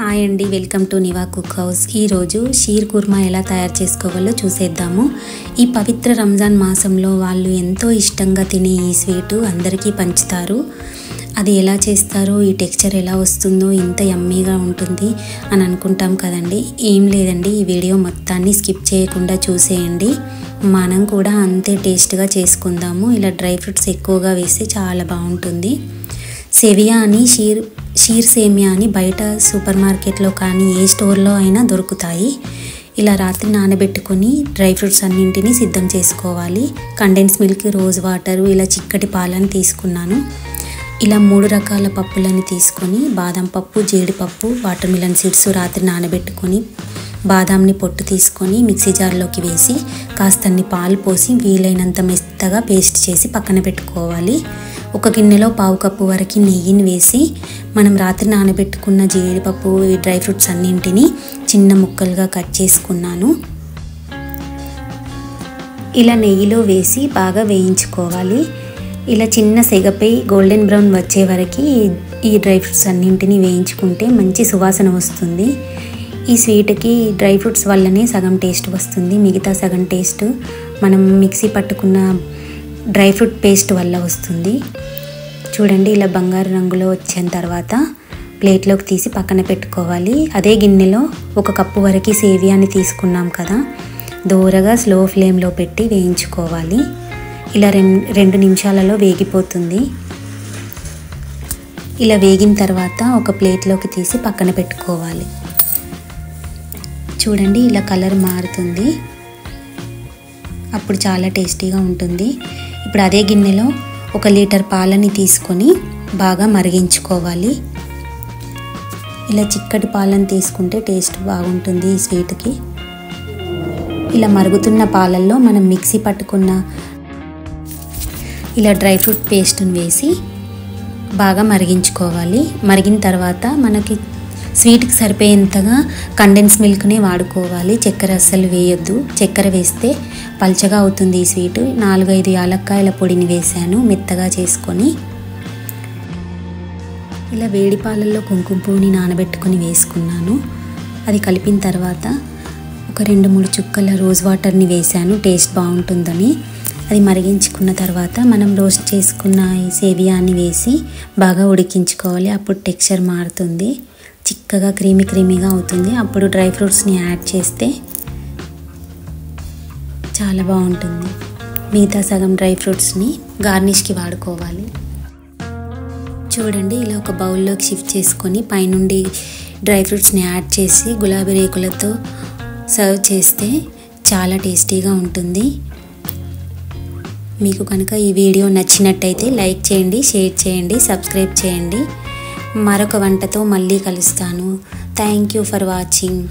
Hi అండి, welcome to నివా cook house. ఈరోజు shear kurma ఎలా తయారు చేసుకోవాలో చూసేద్దాము. ఈ పవిత్ర రంజాన్ మాసంలో వాళ్ళు ఎంతో ఇష్టంగా తినే ఈ స్వీటు అందరికీ పంచుతారు. అది ఎలా చేస్తారో, ఈ టెక్స్చర్ ఎలా వస్తుందో, ఇంత యమ్మీగా ఉంటుంది అని అనుకుంటాం కదండి. ఏం లేదండి, ఈ వీడియో మొత్తాన్ని స్కిప్ చేయకుండా చూసేయండి. మనం కూడా అంతే టేస్ట్గా చేసుకుందాము. ఇలా డ్రై ఫ్రూట్స్ ఎక్కువగా వేస్తే చాలా బాగుంటుంది. సేవియా అని షీర్ సేమియా అని బయట సూపర్ మార్కెట్లో కానీ ఏ స్టోర్లో అయినా దొరుకుతాయి. ఇలా రాత్రి నానబెట్టుకొని డ్రై ఫ్రూట్స్ అన్నింటినీ సిద్ధం చేసుకోవాలి. కండెన్స్ మిల్క్, రోజ్ వాటరు, ఇలా చిక్కటి పాలను తీసుకున్నాను. ఇలా 3 రకాల పప్పులని తీసుకొని బాదం పప్పు, జీడిపప్పు, వాటర్ మిలన్ సీడ్స్ రాత్రి నానబెట్టుకొని బాదాంని పొట్టు తీసుకొని మిక్సీ జార్లోకి వేసి కాస్తన్ని పాలు పోసి వీలైనంత మెత్తగా పేస్ట్ చేసి పక్కన పెట్టుకోవాలి. ఒక గిన్నెలో 1/2 కప్పు వరకు నెయ్యిని వేసి మనం రాత్రి నానబెట్టుకున్న జీడిపప్పు, ఈ డ్రై ఫ్రూట్స్ అన్నింటినీ చిన్న ముక్కలుగా కట్ చేసుకున్నాను. ఇలా నెయ్యిలో వేసి బాగా వేయించుకోవాలి. ఇలా చిన్న సెగపై గోల్డెన్ బ్రౌన్ వచ్చే వరకు ఈ డ్రై ఫ్రూట్స్ అన్నింటినీ వేయించుకుంటే మంచి సువాసన వస్తుంది. ఈ స్వీట్కి డ్రై ఫ్రూట్స్ వల్లనే సగం టేస్ట్ వస్తుంది. మిగతా సగం టేస్ట్ మనం మిక్సీ పట్టుకున్న డ్రై ఫ్రూట్ పేస్ట్ వల్ల వస్తుంది. చూడండి, ఇలా బంగారు రంగులో వచ్చిన తర్వాత ప్లేట్లోకి తీసి పక్కన పెట్టుకోవాలి. అదే గిన్నెలో 1 కప్పు వరకు సేవియాని తీసుకున్నాం కదా, దూరగా స్లో ఫ్లేమ్లో పెట్టి వేయించుకోవాలి. ఇలా 2 నిమిషాలలో వేగిపోతుంది. ఇలా వేగిన తర్వాత ఒక ప్లేట్లోకి తీసి పక్కన పెట్టుకోవాలి. చూడండి, ఇలా కలర్ మారుతుంది, అప్పుడు చాలా టేస్టీగా ఉంటుంది. ఇప్పుడు అదే గిన్నెలో 1 లీటర్ పాలని తీసుకొని బాగా మరిగించుకోవాలి. ఇలా చిక్కటి పాలను తీసుకుంటే టేస్ట్ బాగుంటుంది ఈ స్వీట్కి. ఇలా మరుగుతున్న పాలల్లో మనం మిక్సీ పట్టుకున్న ఇలా డ్రై ఫ్రూట్ పేస్ట్ని వేసి బాగా మరిగించుకోవాలి. మరిగిన తర్వాత మనకి స్వీట్కి సరిపోయేంతగా కండెన్స్ మిల్క్నే వాడుకోవాలి. చక్కెర అస్సలు వేయొద్దు. చక్కెర వేస్తే పల్చగా అవుతుంది ఈ స్వీటు. 4-5 యాలక్కాయల పొడిని వేసాను మెత్తగా చేసుకొని. ఇలా వేడి పాలల్లో కుంకుమ పువ్వుని నానబెట్టుకొని వేసుకున్నాను. అది కలిపిన తర్వాత ఒక 2-3 చుక్కల రోజ్ వాటర్ని వేసాను టేస్ట్ బాగుంటుందని. అది మరిగించుకున్న తర్వాత మనం రోస్ట్ చేసుకున్న ఈ సేవియాని వేసి బాగా ఉడికించుకోవాలి. అప్పుడు టెక్స్చర్ మారుతుంది, చిక్కగా క్రీమీగా అవుతుంది. అప్పుడు డ్రై ఫ్రూట్స్ని యాడ్ చేస్తే చాలా బాగుంటుంది. మిగతా సగం డ్రై ఫ్రూట్స్ని గార్నిష్కి వాడుకోవాలి. చూడండి, ఇలా ఒక బౌల్లోకి షిఫ్ట్ చేసుకొని పైనుండి డ్రై ఫ్రూట్స్ని యాడ్ చేసి గులాబీ రేకులతో సర్వ్ చేస్తే చాలా టేస్టీగా ఉంటుంది. మీకు కనుక ఈ వీడియో నచ్చినట్టయితే లైక్ చేయండి, షేర్ చేయండి, సబ్స్క్రైబ్ చేయండి. మరొక వంటతో మళ్ళీ కలుస్తాను. Thank you for watching.